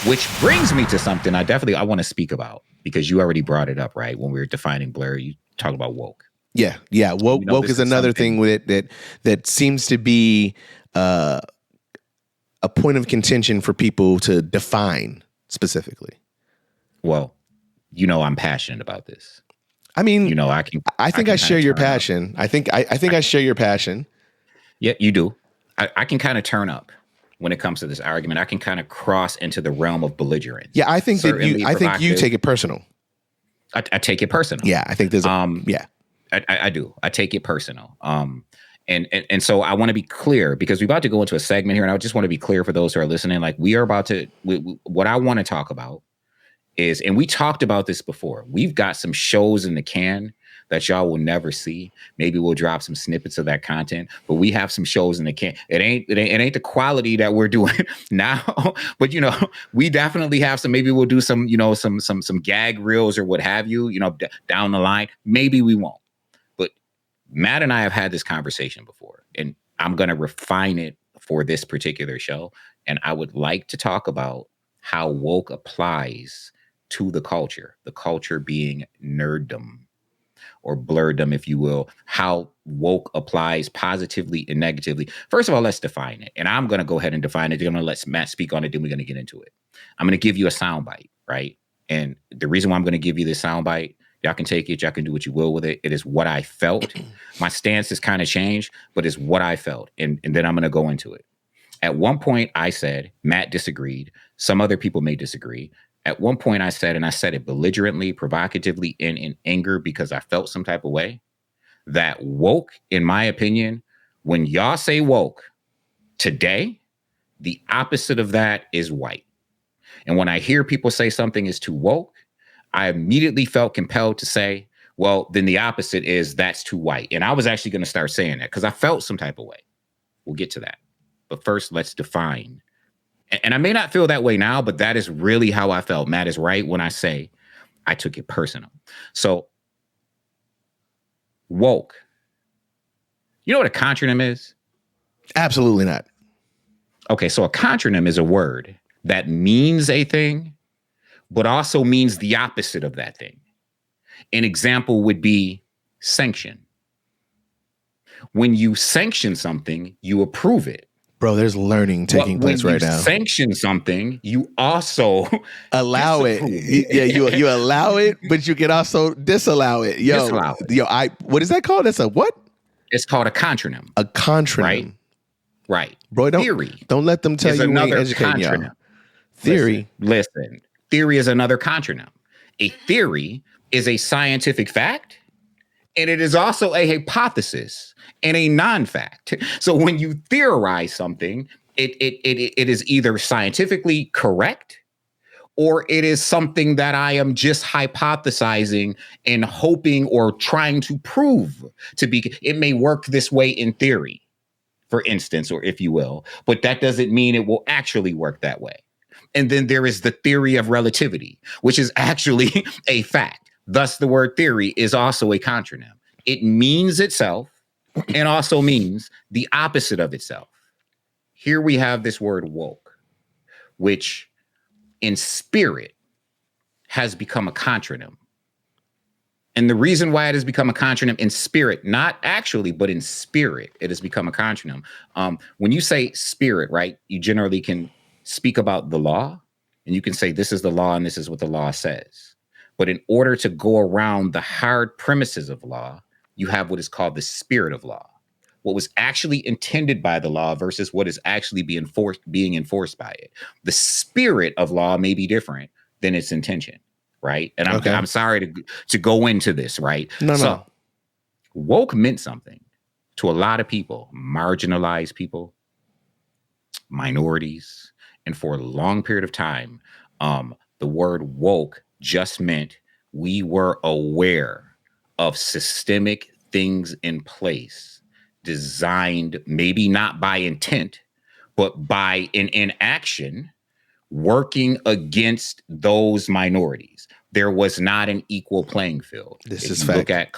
Which brings me to something I want to speak about, because you already brought it up, right? When we were defining BLERD, you talked about woke. Yeah. Woke is another thing with it that seems to be a point of contention for people to define specifically. Well, I'm passionate about this. I mean, I think I share your passion. I think I share your passion. Yeah, you do. I can kind of turn up when it comes to this argument. I can kind of cross into the realm of belligerence. Yeah, I think you take it personal. I take it personal. Yeah, I think there's I do. I take it personal. And so I want to be clear, because we're about to go into a segment here, and I just want to be clear for those who are listening. Like, we are about to, what I want to talk about is, and we talked about this before, we've got some shows in the can that y'all will never see. Maybe we'll drop some snippets of that content, but we have some shows in the can. It ain't the quality that we're doing now, but we definitely have some. Maybe we'll do some, some gag reels or what have you, down the line. Maybe we won't. But Matt and I have had this conversation before, and I'm going to refine it for this particular show. And I would like to talk about how woke applies to the culture being nerddom, or blerdom, if you will, how woke applies positively and negatively. First of all, let's define it. And I'm going to go ahead and define it. I'm going to let Matt speak on it, then we're going to get into it. I'm going to give you a soundbite, right? And the reason why I'm going to give you this soundbite, y'all can take it, y'all can do what you will with it. It is what I felt. My stance has kind of changed, but it's what I felt. And then I'm going to go into it. At one point, I said, Matt disagreed. Some other people may disagree. At one point, I said, and I said it belligerently, provocatively, and in anger, because I felt some type of way, that woke, in my opinion, when y'all say woke today, the opposite of that is white. And when I hear people say something is too woke, I immediately felt compelled to say, well, then the opposite is that's too white. And I was actually going to start saying that because I felt some type of way. We'll get to that. But first, let's define. And I may not feel that way now, but that is really how I felt. Matt is right when I say I took it personal. So, woke. You know what a contronym is? Absolutely not. Okay, so a contronym is a word that means a thing, but also means the opposite of that thing. An example would be sanction. When you sanction something, you approve it. Bro, there's learning taking place right now. When you sanction something, you also allow it. Yeah, you allow it, but you can also disallow it. What is that called? That's a what? It's called a contronym. A contronym. Right. Bro, don't let them tell you another contronym. Theory. Listen. Theory is another contronym. A theory is a scientific fact, and it is also a hypothesis and a non-fact. So when you theorize something, it is either scientifically correct, or it is something that I am just hypothesizing and hoping or trying to prove to be. It may work this way in theory, for instance, or if you will, but that doesn't mean it will actually work that way. And then there is the theory of relativity, which is actually a fact. Thus, the word theory is also a contronym. It means itself and also means the opposite of itself. Here we have this word woke, which in spirit has become a contronym. And the reason why it has become a contronym in spirit, not actually, but in spirit, it has become a contronym. When you say spirit, right, you generally can speak about the law, and you can say this is the law and this is what the law says. But in order to go around the hard premises of law, you have what is called the spirit of law, what was actually intended by the law versus what is actually being enforced by it. The spirit of law may be different than its intention, right? And I'm sorry to go into this, right? No. Woke meant something to a lot of people, marginalized people, minorities, and for a long period of time, the word woke just meant we were aware of systemic things in place designed maybe not by intent, but by an inaction working against those minorities. There was not an equal playing field. This is fact. Look at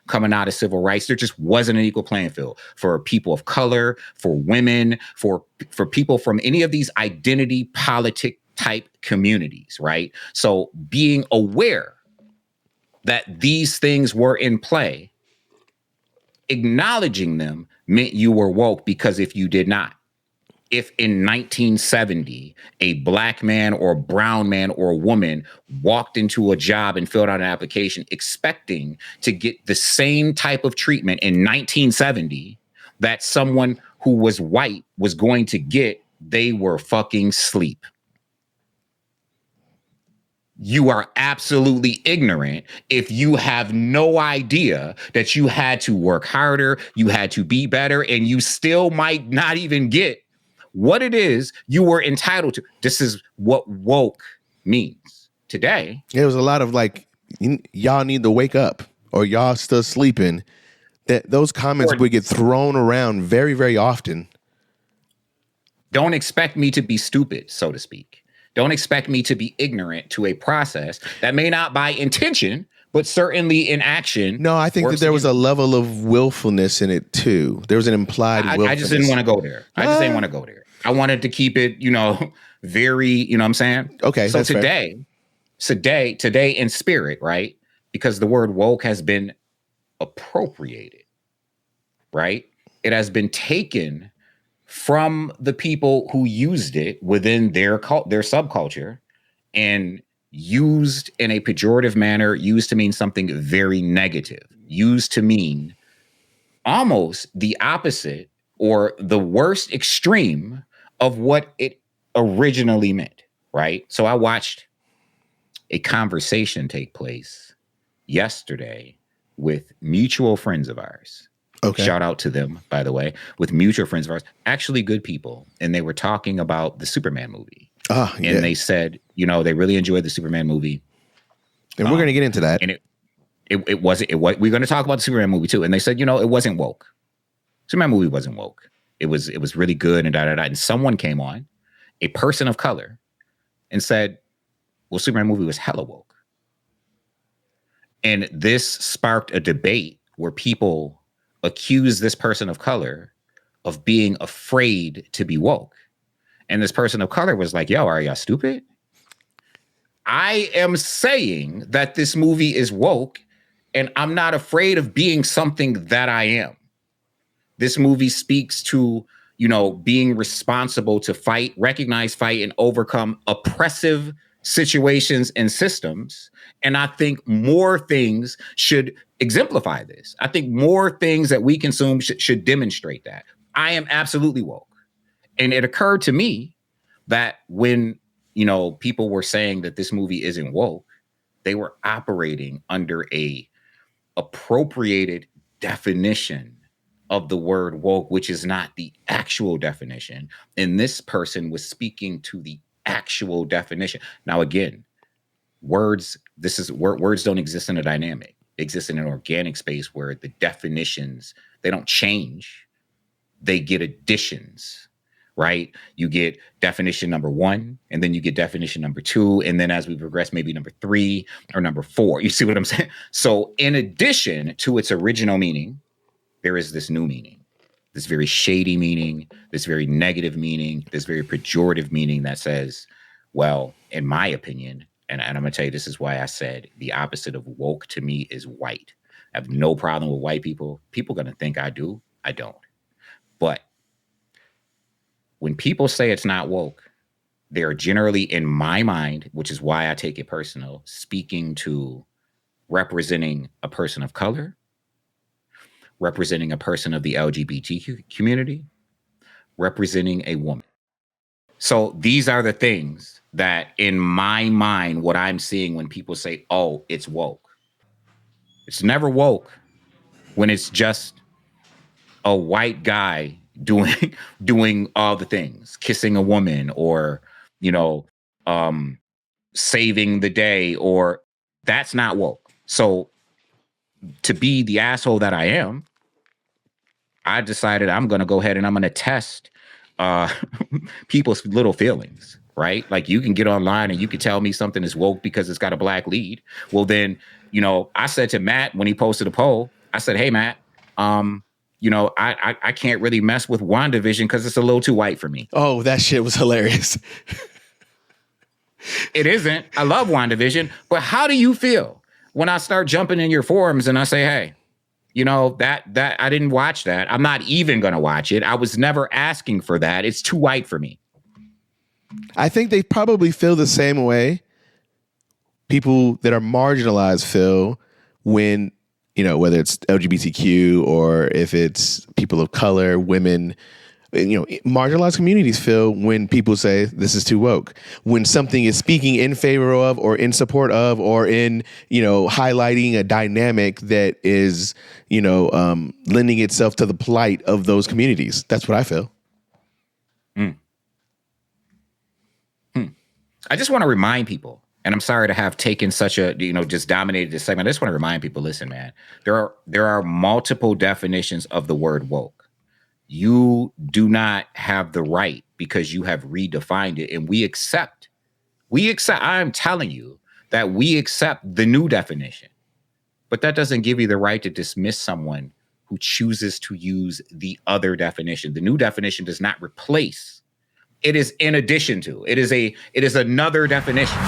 coming out of civil rights, there just wasn't an equal playing field for people of color, for women, for people from any of these identity politic type communities, right? So being aware that these things were in play, acknowledging them meant you were woke, because if you did not, if in 1970 a black man or brown man or woman walked into a job and filled out an application expecting to get the same type of treatment in 1970 that someone who was white was going to get, they were fucking sleep. You are absolutely ignorant if you have no idea that you had to work harder, you had to be better, and you still might not even get what it is you were entitled to. This is what woke means today. There was a lot of like, y'all need to wake up, or y'all still sleeping. That those comments would get thrown around very, very often. Don't expect me to be stupid, so to speak. Don't expect me to be ignorant to a process that may not by intention, but certainly in action. No, I think that there was a level of willfulness in it too. There was an implied willfulness. I just didn't want to go there. I just didn't want to go there. I wanted to keep it, very, you know what I'm saying? Okay. So today in spirit, right? Because the word woke has been appropriated, right? It has been taken from the people who used it within their subculture and used in a pejorative manner, used to mean something very negative, used to mean almost the opposite or the worst extreme of what it originally meant, right? So I watched a conversation take place yesterday with mutual friends of ours. Okay. Shout out to them, by the way, with mutual friends of ours, actually good people. And they were talking about the Superman movie. Oh, yeah. And they said, they really enjoyed the Superman movie. And we're going to get into that. And it wasn't, we're going to talk about the Superman movie too. And they said, it wasn't woke. Superman movie wasn't woke. It was really good and da-da-da. And someone came on, a person of color, and said, well, Superman movie was hella woke. And this sparked a debate where people accuse this person of color of being afraid to be woke. And this person of color was like, yo, are y'all stupid? I am saying that this movie is woke, and I'm not afraid of being something that I am. This movie speaks to, being responsible to fight, recognize, fight, and overcome oppressive situations and systems. And I think more things should exemplify this. I think more things that we consume should demonstrate that. I am absolutely woke. And it occurred to me that when, people were saying that this movie isn't woke, they were operating under a appropriated definition of the word woke, which is not the actual definition. And this person was speaking to the actual definition. Now, again, words don't exist in a dynamic. They exist in an organic space where the definitions, they don't change. They get additions, right? You get definition number 1, and then you get definition number 2. And then as we progress, maybe number 3 or number 4. You see what I'm saying? So in addition to its original meaning, there is this new meaning, this very shady meaning, this very negative meaning, this very pejorative meaning that says, well, in my opinion, and I'm going to tell you, this is why I said the opposite of woke to me is white. I have no problem with white people. People are going to think I do. I don't. But when people say it's not woke, they're generally, in my mind, which is why I take it personal, speaking to representing a person of color, representing a person of the LGBTQ community, representing a woman. So these are the things that, in my mind, what I'm seeing when people say, oh, it's woke. It's never woke when it's just a white guy doing all the things, kissing a woman, or, saving the day, or that's not woke. So to be the asshole that I am, I decided I'm going to go ahead and I'm going to test people's little feelings, right? Like, you can get online and you can tell me something is woke because it's got a black lead. Well, then, I said to Matt when he posted a poll, I said, hey, Matt, I can't really mess with WandaVision because it's a little too white for me. Oh, that shit was hilarious. It isn't. I love WandaVision, but how do you feel when I start jumping in your forums and I say, hey, you know, that I didn't watch that. I'm not even going to watch it. I was never asking for that. It's too white for me. I think they probably feel the same way people that are marginalized feel when, you know, whether it's LGBTQ or if it's people of color, women, you know, marginalized communities feel when people say this is too woke. When something is speaking in favor of or in support of or in, you know, highlighting a dynamic that is, you know, lending itself to the plight of those communities. That's what I feel. I just want to remind people, and I'm sorry to have taken such a, you know, just dominated this segment. I just want to remind people, listen, man, there are multiple definitions of the word woke. You do not have the right because you have redefined it. And we accept, I'm telling you that we accept the new definition, but that doesn't give you the right to dismiss someone who chooses to use the other definition. The new definition does not replace. It is in addition to. It is another definition.